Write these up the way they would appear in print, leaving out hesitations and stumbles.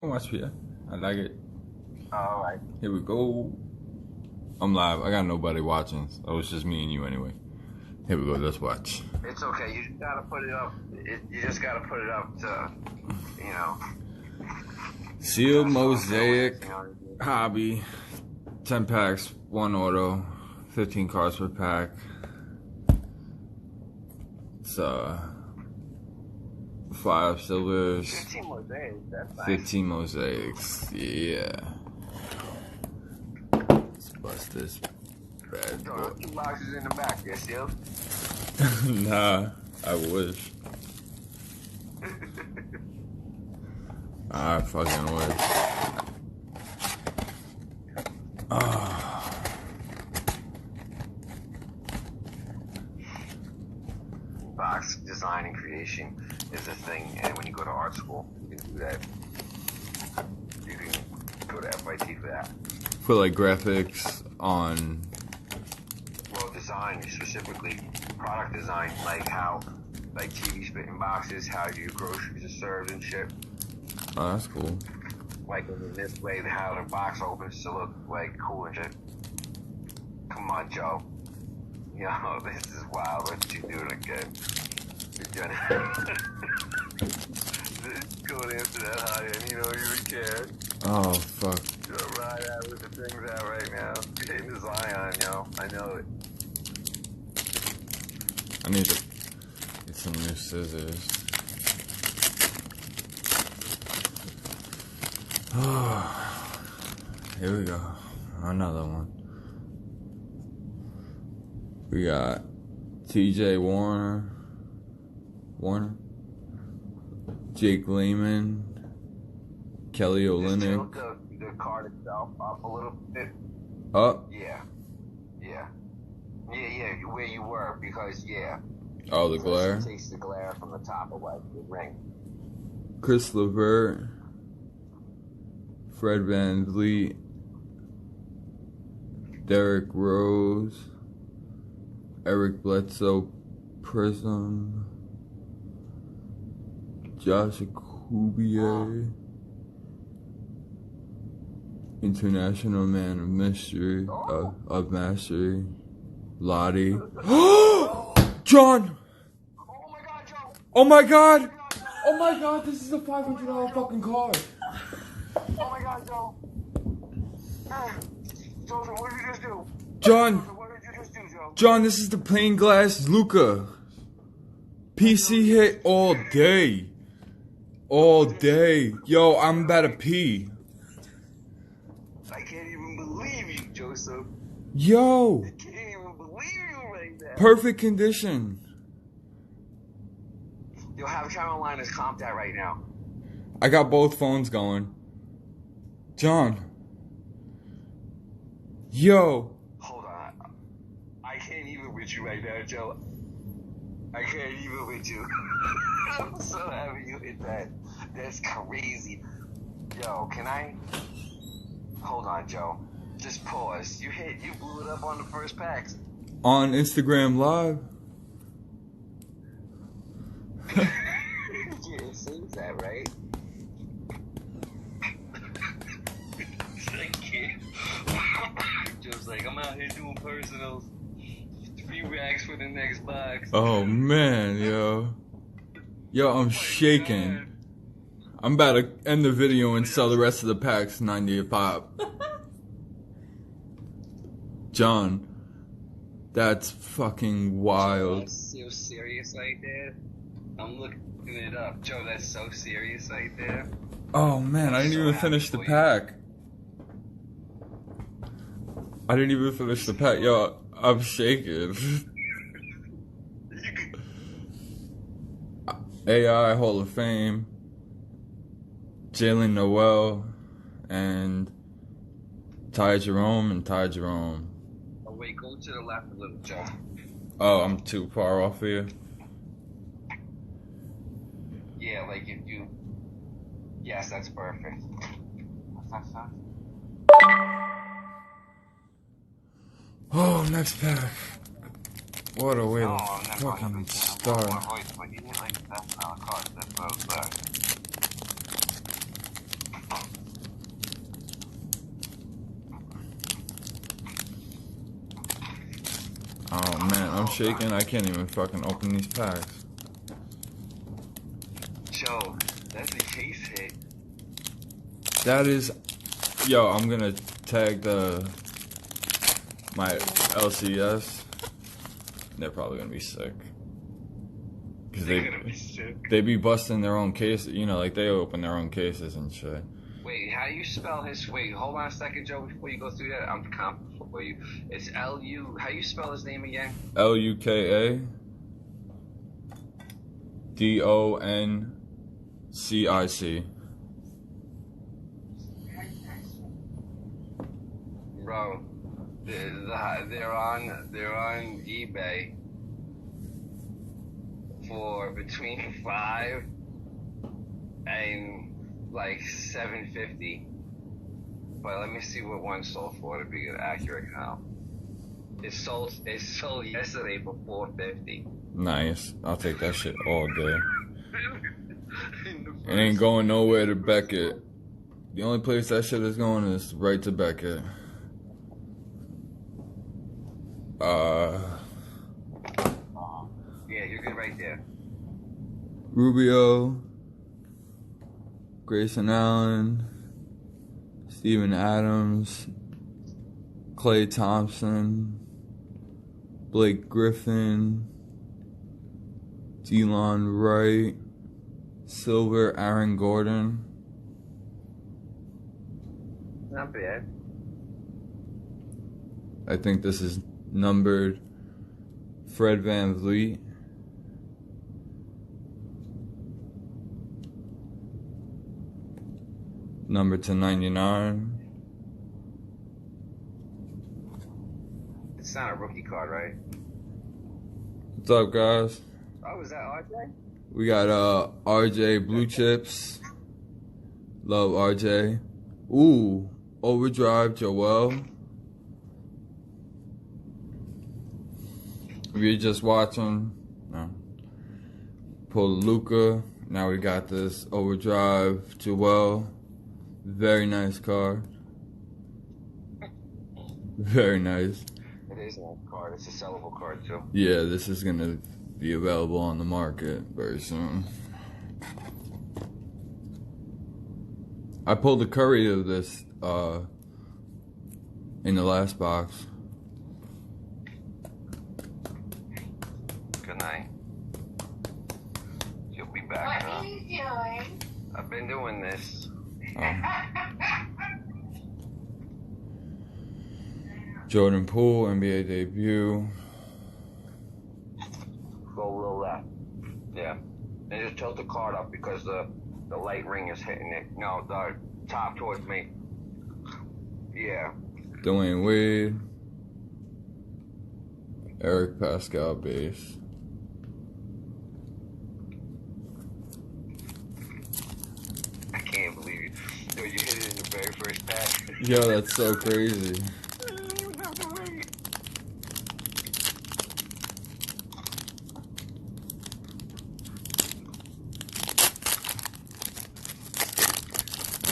Watch here. I like it. Alright. Here we go. I'm live. I got nobody watching. So it's just me and you anyway. Here we go. Let's watch. It's okay. You just gotta put it up. You just gotta put it up to, you know. Sealed Mosaic Hobby. 10 packs, 1 auto, 15 cards per pack. It's 5 silvers. 15 mosaics. That's nice. 15 mosaics. Yeah. Let's bust this bad boy. 2 boxes in the back. Yes, sealed. Nah, I wish. I fucking wish. Box design and creation is a thing, and when you go to art school, you can do that. You can go to FIT for that. For like graphics on. Well, design specifically, product design, like how, like TV spitting boxes, how your groceries are served and shit. Oh, that's cool. Like in this way, how the box opens to look like cool and shit. Come on, Joe. Yo, this is wild. What you doing again? You're done. Go and answer that high end, you know you care. Oh, fuck. You're right out with the things out right now. You're hitting the Zion, yo. I know it. I need to get some new scissors. Here we go. Another one. We got TJ Warner, Jake Lehman, Kelly Olynyk. Just tilt the card itself up a little bit. Up? Yeah, where you were, because, Oh, the glare? It takes the glare from the top away from the ring. Chris LeVert, Fred Van Vliet, Derrick Rose, Eric Bledsoe Prism, Josh Kubier, International Man of Mystery, of Mastery, Lottie. John! Oh my God, Joe! Oh my God! Oh my God, this is a $500 fucking card. Oh my God, Joe! Joseph, what did you just do? John! What did you just do, Joe? John, this is the plain glass Luka. PC hit all day. All day. Yo, I'm about to pee. I can't even believe you, Joseph. Yo. I can't even believe you right now. Perfect condition. You'll have Carolina's comped out right now. I got both phones going. John. Yo. Hold on. I can't even with you right now, Joe. I can't even with you. I'm so happy you hit that. That's crazy. Yo, can I? Hold on, Joe. Just pause. You blew it up on the first packs. On Instagram Live. Yeah, it seems that, right? Joe's like, I'm out here doing personals. 3 racks for the next box. Oh man, yo. Yo, I'm shaking. I'm about to end the video and sell the rest of the packs 90 a pop. John, that's fucking wild. That's so serious right there. I'm looking it up. Joe, that's so serious right there. Oh man, I didn't even finish the pack. I didn't even finish the pack. Yo, I'm shaking. AI Hall of Fame, Jalen Noel, and Ty Jerome. Oh wait, go to the left a little, Joe. Oh, I'm too far off here. Yeah, like if you. Yes, that's perfect. What's that sound? Oh, next pack. What a way to Oh, fucking start. My voice, but you didn't like that sound card. That's what I was I'm shaking. I can't even fucking open these packs. Joe, that's a case hit. That is, yo. I'm gonna tag my LCS. They're probably gonna be sick. Cause they be busting their own cases. You know, like they open their own cases and shit. Wait, how you spell his? Wait, hold on a second, Joe. Before you go through that, I'm confident for you. It's L-U. How you spell his name again? LUKADONCIC. Bro, they're on eBay for between $5 and like $750. But let me see what one sold for to be an accurate count. It sold yesterday for $450. Nice. I'll take that shit all day. It ain't going nowhere to Beckett. The only place that shit is going is right to Beckett. Yeah, you're good right there. Rubio, Grayson Allen, Steven Adams, Klay Thompson, Blake Griffin, Delon Wright, Silver, Aaron Gordon. Not bad. I think this is numbered Fred VanVleet. Number to 99. It's not a rookie card, right? What's up, guys? Oh, is that RJ? We got RJ Blue Chips. Love RJ. Ooh, Overdrive Joel. If you're just watching, no. Pull Luka. Now we got this Overdrive Joel. Very nice card. Very nice. It is a nice card. It's a sellable card, too. Yeah, this is going to be available on the market very soon. I pulled the Curry of this in the last box. Good night. You'll be back, huh? What are you doing? I've been doing this. Jordan Poole, NBA debut. Go a little left. Yeah. And just tilt the card up because the light ring is hitting it. No, the top towards me. Yeah. Dwayne Wade. Eric Pascal base. I can't believe it. Yo, you hit it in the very first pack. Yo, that's so crazy.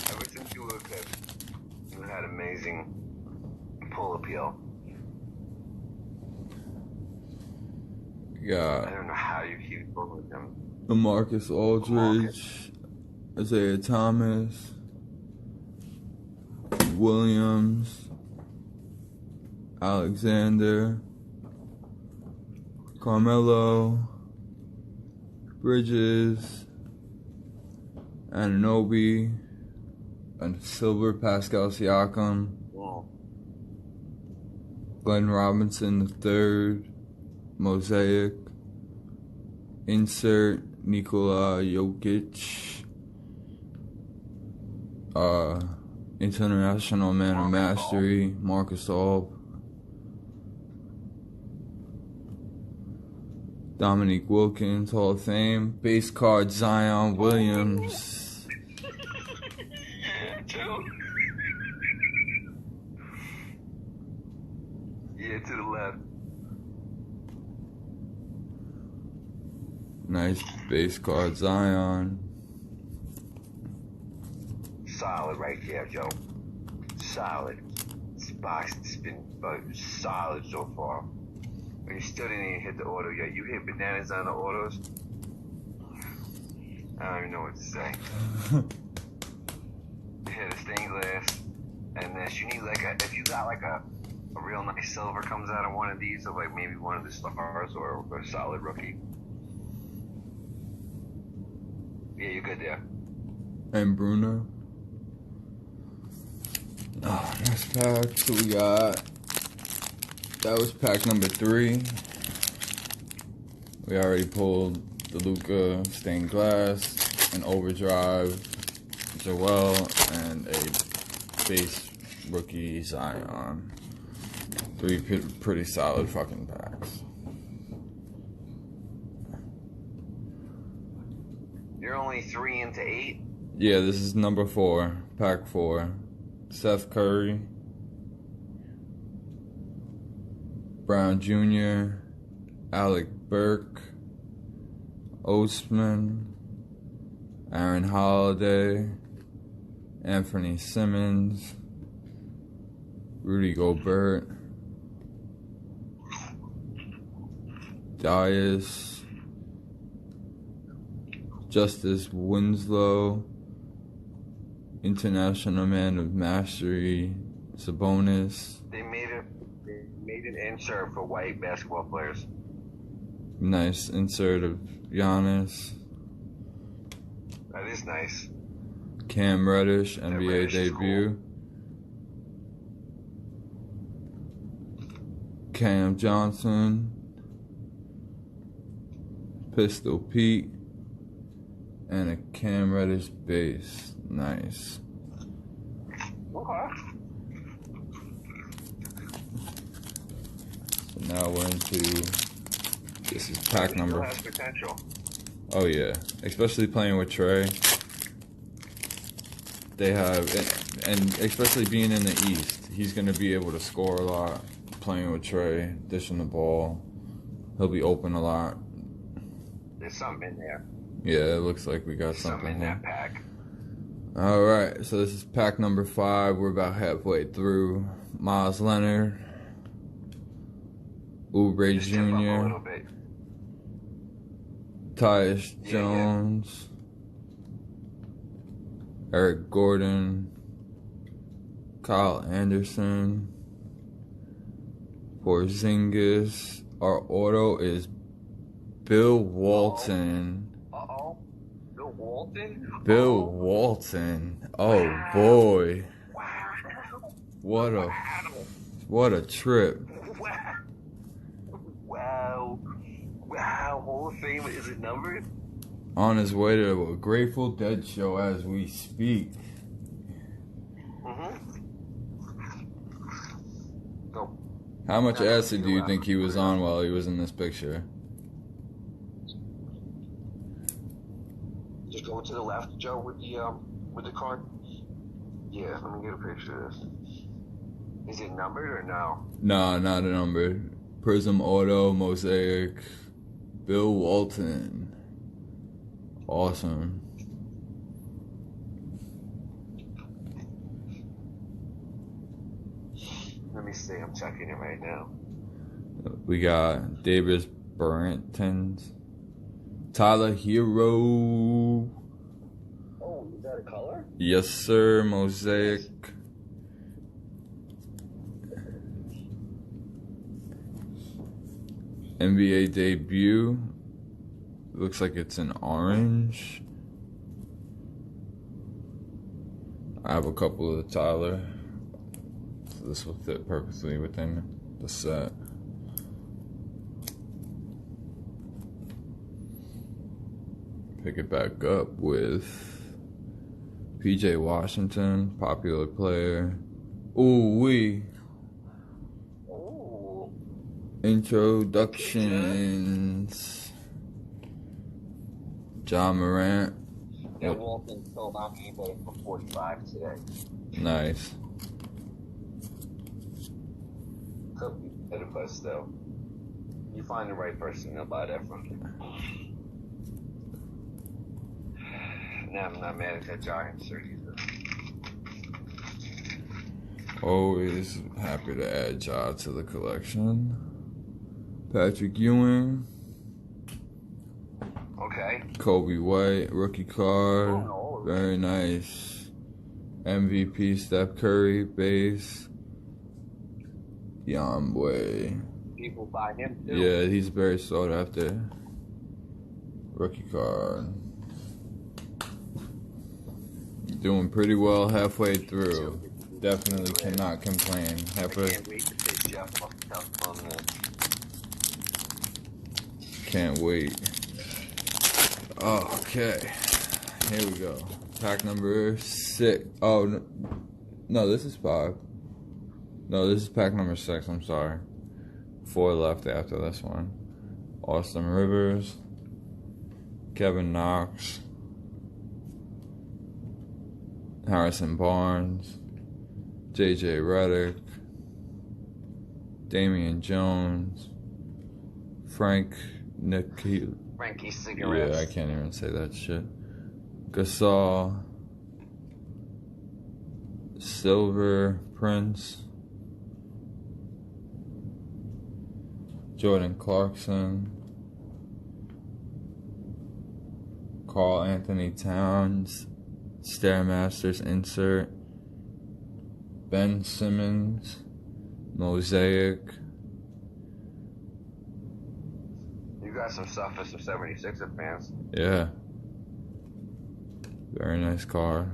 Ever since you were good, you had amazing pull appeal. I Got don't know how you keep pulling them. LaMarcus Aldridge, Isaiah Thomas, Williams, Alexander, Carmelo, Bridges, Anunoby, and Silver, Pascal Siakam, Glenn Robinson III, Mosaic, insert Nikola Jokic, International Man of Mastery, Marcus Alb, Dominique Wilkins, Hall of Fame, base card Zion Williams. Yeah, to the left. Nice base card Zion. Solid right there, Joe. Solid. This box has been solid so far. You still didn't even hit the auto yet. You hit bananas on the autos. I don't even know what to say. You hit a stained glass, and then you need like if you got like a real nice silver comes out of one of these, or like maybe one of the stars or a solid rookie. Yeah, you're good there. And Bruno. Oh, next pack. So we got. That was pack number 3. We already pulled the Luka stained glass, an overdrive Joel, and a base rookie Zion. 3 pretty solid fucking packs. You're only 3 into 8? Yeah, this is number 4, pack 4. Seth Curry, Brown Jr., Alec Burke, Osman, Aaron Holiday, Anthony Simmons, Rudy Gobert, Dias, Justice Winslow, International Man of Mastery, Sabonis. They made an insert for white basketball players. Nice insert of Giannis. That is nice. Cam Reddish, NBA debut. Cool. Cam Johnson, Pistol Pete, and a Cam Reddish base. Nice. Okay. So now we're into, this is pack number. Has potential. Oh yeah, especially playing with Trey. They have, and especially being in the East, he's going to be able to score a lot. Playing with Trey, dishing the ball, he'll be open a lot. There's something in there. Yeah, it looks like we got There's something in that pack. All right, so this is pack number 5. We're about halfway through. Miles Leonard, Oubre Jr., Tyus Jones, Eric Gordon, Kyle Anderson, Porzingis. Our auto is Bill Walton. Uh-oh. Bill Walton? Bill Walton. Oh, wow. Boy. Wow. What a trip. Wow. Wow. Hall of Fame, is it numbered? On his way to a Grateful Dead show as we speak. How much acid do you think he was on while he was in this picture? Just go to the left, Joe, with the card. Yeah, let me get a picture of this. Is it numbered or no? No, not a numbered. Prism Auto, Mosaic, Bill Walton. Awesome. Let me see, I'm checking it right now. We got Davis Bertans, Tyler Hero. Oh, is that a color? Yes, sir. Mosaic. NBA debut. Looks like it's an orange. I have a couple of Tyler. So this will fit perfectly within the set. Pick it back up with PJ Washington, popular player. Ooh wee. Ooh. Introductions. John Morant. Yeah, Walton sold on eBay for $45 today. Nice. Could be better, but still, you find the right person, they'll buy that from you. Now I'm not mad at that Giants shirt either. Always happy to add Ja to the collection. Patrick Ewing. Okay. Kobe White, rookie card. Oh, no. Very nice. MVP Steph Curry, base. Boy. People buy him too. Yeah, he's very sought after. Rookie card. Doing pretty well halfway through. Definitely cannot complain. I can't wait to take Jeff off on this. Can't wait. Okay. Here we go. Pack number 6. Oh, no, this is 5. No, this is pack number 6. I'm sorry. 4 left after this one. Austin Rivers. Kevin Knox. Harrison Barnes. JJ Redick. Damian Jones. Frankie Cigarettes. Yeah, I can't even say that shit. Gasol. Silver Prince. Jordan Clarkson. Karl Anthony Towns. Stairmasters insert. Ben Simmons. Mosaic. You got some stuff for some 76er fans. Yeah. Very nice car.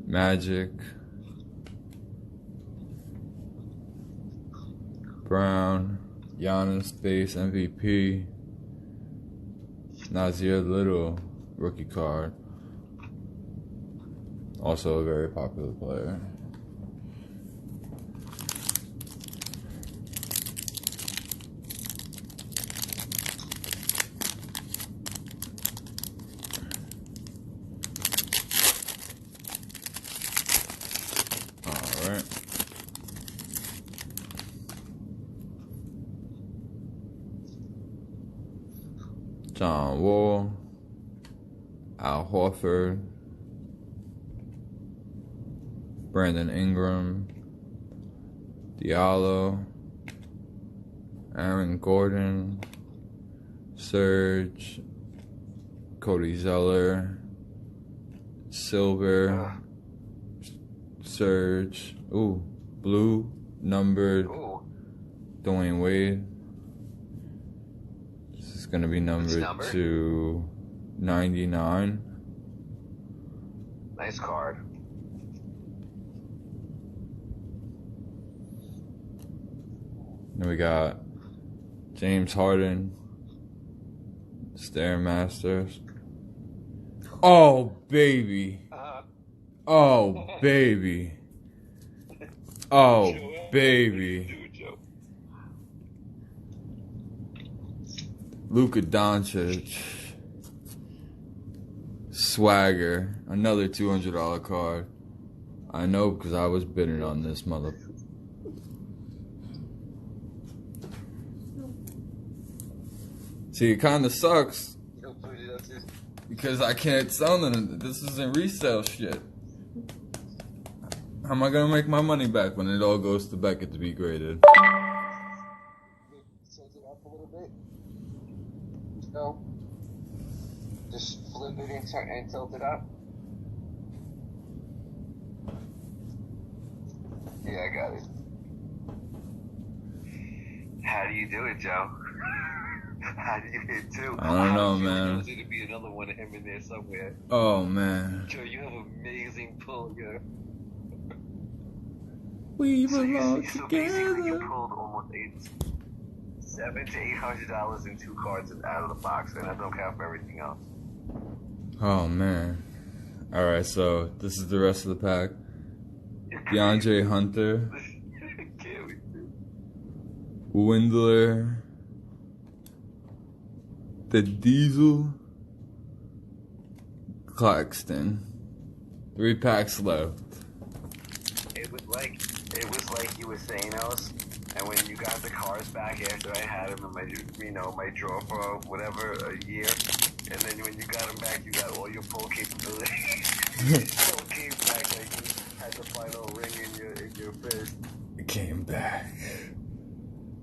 Magic. Brown. Giannis base MVP. Nazir Little rookie card. Also a very popular player. Alright. John Wall. Al Horford. Brandon Ingram. Diallo. Aaron Gordon. Serge. Cody Zeller. Silver. Serge. Ooh. Blue. Numbered. Ooh. Dwayne Wade. This is going to be numbered to 99. Nice card. Then we got James Harden. Stairmasters. Oh, baby. Oh, baby. Oh, baby. Luka Doncic. Swagger. Another $200 card. I know because I was bidding on this mother. See, it kind of sucks because I can't sell them. This isn't resale shit. How am I gonna make my money back when it all goes to Beckett to be graded? Tilt it up a little bit. No. Just flip it and tilt it up. Yeah, I got it. How do you do it, Joe? How do you hit 2? I don't know, man. There's going to be another one of him in there somewhere. Oh, man. Joe, you have amazing pull, yo. We belong So basically, you together. pulled almost $700 to $800 in 2 cards out of the box, and I don't count for everything else. Oh, man. Alright, so this is the rest of the pack. DeAndre Hunter. Windler. The Diesel. Claxton. 3 packs left. It was like you were saying those, and when you got the cards back after I had them in my drawer for whatever a year, and then when you got them back, you got all your full capabilities. Full came back like you had the final ring in your fist. It came back.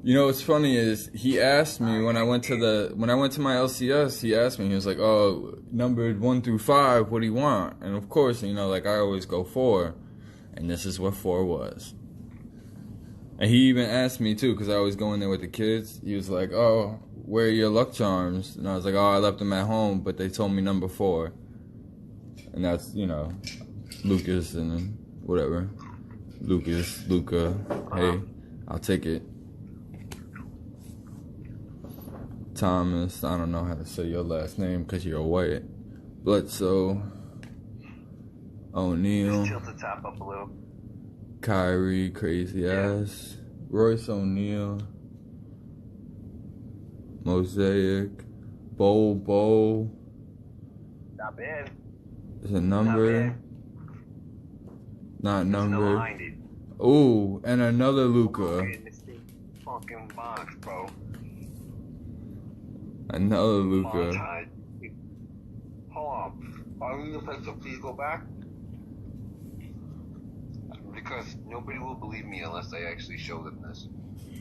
You know what's funny is he asked me when I went to my LCS. He asked me. He was like, "Oh, numbered 1 through 5. What do you want?" And of course, you know, like I always go 4, and this is what 4 was. And he even asked me too, because I always go in there with the kids. He was like, "Oh, where are your luck charms?" And I was like, "Oh, I left them at home, but they told me number 4." And that's, you know, Lucas and whatever. Luka. Hey, I'll take it. Thomas, I don't know how to say your last name because you're white. Bledsoe. O'Neal. Tilt the top up a little. Kyrie, crazy ass. Royce O'Neal. Mosaic. Bo. Not bad. Is a number. Not number. Behind it. Ooh, and another Luka. In this fucking box, bro. Another Luka. Hold on. Are we gonna play some Please Go Back? Because nobody will believe me unless I actually show them this.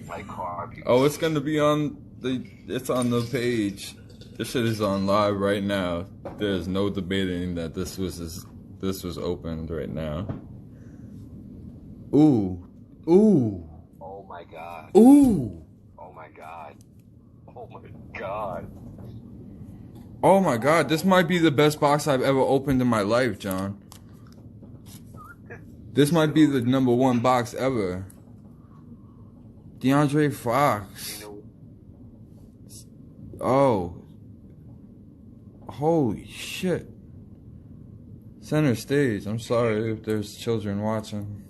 My card. Oh, it's gonna be on it's on the page. This shit is on live right now. There's no debating that this was opened right now. Ooh. Oh my god. Ooh. Oh my god. Oh my god. Oh my god, this might be the best box I've ever opened in my life, John. This might be the number 1 box ever. DeAndre Fox. Oh. Holy shit. Center stage. I'm sorry if there's children watching.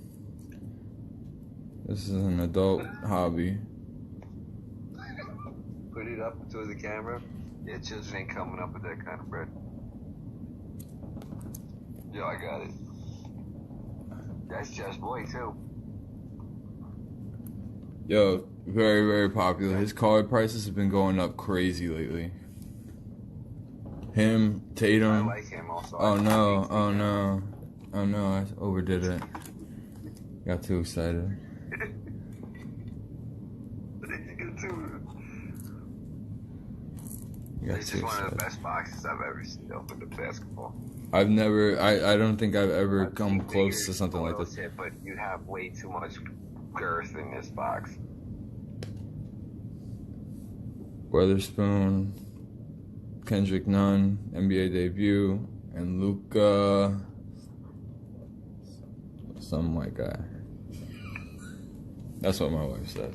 This is an adult hobby. Put it up to the camera. Yeah, children ain't coming up with that kind of bread. Yo, I got it. That's Just Boy, too. Yo, very, very popular. His card prices have been going up crazy lately. Him, Tatum. I like him also. Oh no, I overdid it. Got too excited. This is one of the best boxes I've ever seen open to basketball. I don't think I've ever come close to something like this. But you have way too much girth in this box. Weatherspoon, Kendrick Nunn, NBA debut, and Luka. Some white guy. That's what my wife said.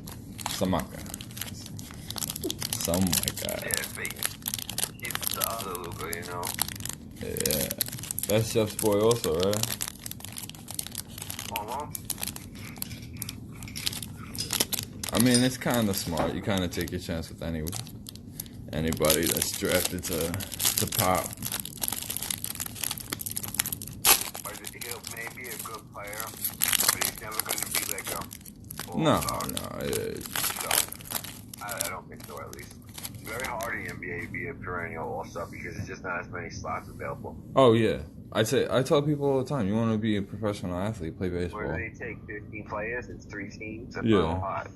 Some white guy. Some white guy. Yeah, fake. He's the other Luka, you know. Yeah. That's Chef's boy also, right? I mean, it's kind of smart. You kind of take your chance with anybody that's drafted to pop. He'll maybe a good player, but he's never going to be like a No. I don't think so, at least. It's very hard in the NBA to be a perennial all-star because there's just not as many slots available. Oh, yeah. I tell people all the time, you want to be a professional athlete, play baseball. Where they take 15 players, it's 3 teams, that's Yeah. not a lot.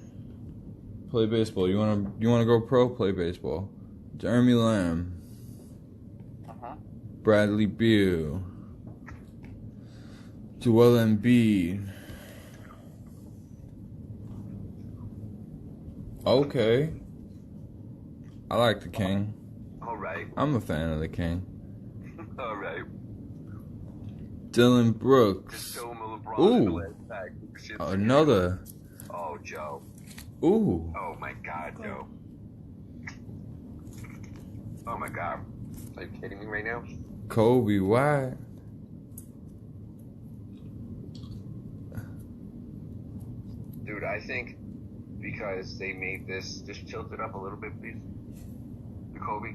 Play baseball. You wanna go pro? Play baseball. Jeremy Lamb. Bradley Beal. Joel Embiid. Okay. I like the King. All right. I'm a fan of the King. All right. Dylan Brooks. Ooh. Another. Oh, Joe. Ooh. Oh my God, Joe. Oh my God. Are you kidding me right now? Kobe White. Dude, I think because they made this, just tilt it up a little bit, please. The Kobe.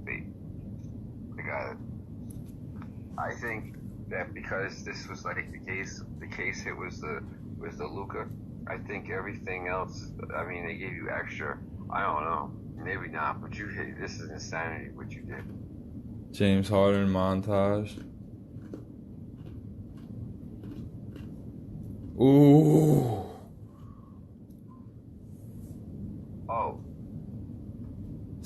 Wait. I got it. I think that because this was like the case hit was the Luka. I think everything else, I mean, they gave you extra. I don't know. Maybe not, but this is insanity what you did. James Harden montage. Ooh.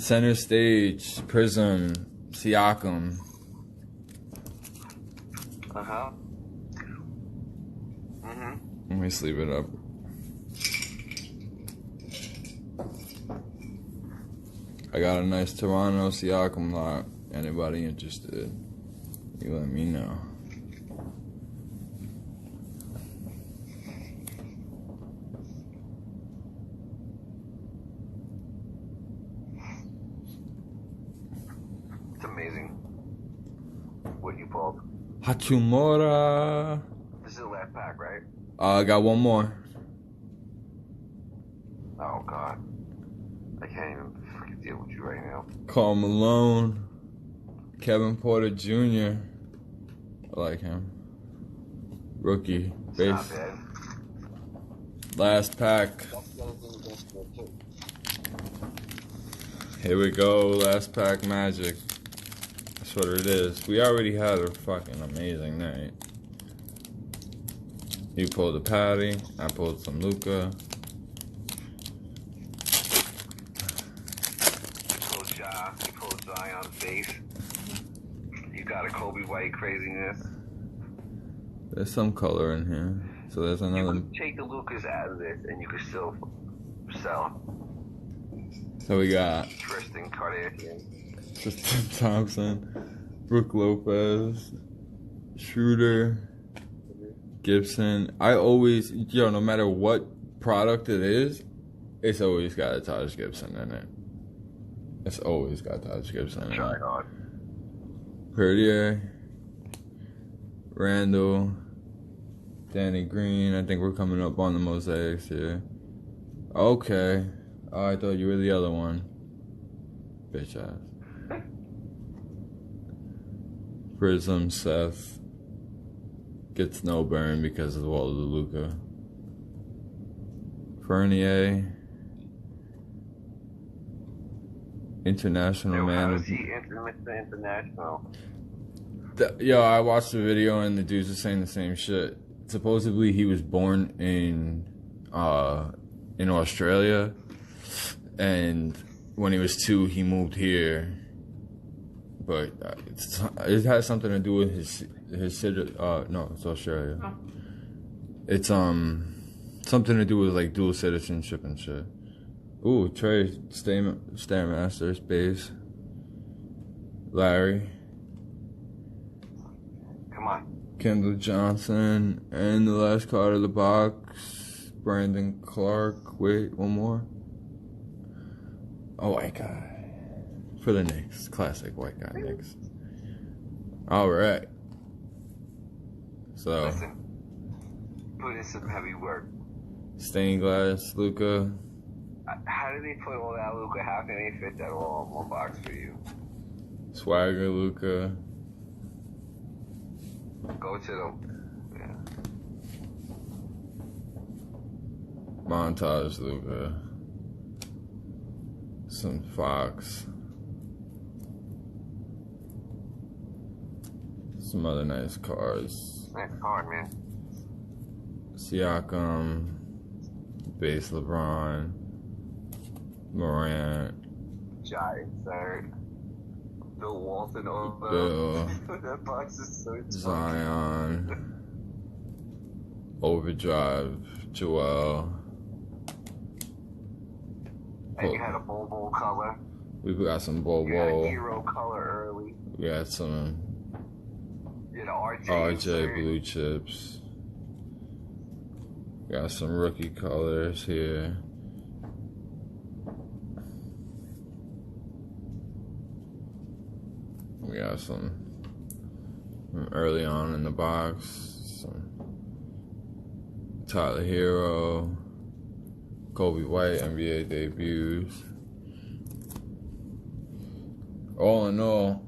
Center Stage, Prism, Siakam. Uh-huh. Mm-hmm. Let me sleep it up. I got a nice Toronto Siakam lot. Anybody interested? You let me know. It's amazing what you pulled. Hachimura. This is the last pack, right? I got one more. Oh, God. I can't even fucking deal with you right now. Karl Malone. Kevin Porter Jr. I like him. Rookie. It's Base. not bad. Last pack. That's the other thing against it, too. Here we go. Last pack Magic. That's what it is. We already had a fucking amazing night. You pulled a Patty. I pulled some Luka. You pulled Ja. You pulled Zion base. You got a Kobe White craziness. There's some color in here. So there's You another. could take the Lucas out of this and you could still sell. So we got Tristan Kardashian. Tristan Thompson, Brooke Lopez, Schroeder, Gibson. I always, no matter what product it is, it's always got a Taj Gibson in it. It's always got Taj Gibson in Try it. hard. Perdier, Randall, Danny Green. I think we're coming up on the mosaics here. Okay. Oh, I thought you were the other one. Bitch ass. Prism, Seth. Gets no burn because of all of the Luka. Fernier. International man. How is he international? Yo, I watched the video and the dudes are saying the same shit. Supposedly he was born in Australia, and when he was 2, he moved here. But it has something to do with his city. No, it's Australia. Oh. It's something to do with like dual citizenship and shit. Ooh, Trey Stairmaster Space. Larry. Come on. Kendall Johnson, and the last card of the box, Brandon Clark. Wait, one more. A white guy. For the Knicks. Classic white guy Knicks. Alright. So. Listen, put in some heavy work. Stained glass, Luka. How did they put all that Luka? How can they fit that all in one box for you? Swagger, Luka. Go to them. Yeah. Montage, Luka. Some Fox. Some other nice cards. Nice card, man. Siakam. Base LeBron. Morant. Giant third. Bill Walton over. Bill. That box is so Zion. Overdrive. Joel. And you had a Bobo color. We've got some Bobo. You had a hero color early. We got some You had a RJ. RJ blue chips. Got some rookie colors here. We got some from early on in the box. Some Tyler Hero. Kobe White NBA debuts. All in all,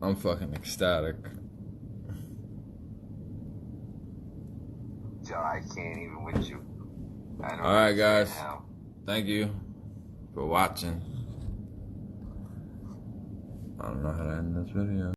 I'm fucking ecstatic. Joe, I can't even with you. Alright, guys. Thank you for watching. I don't know how to end this video.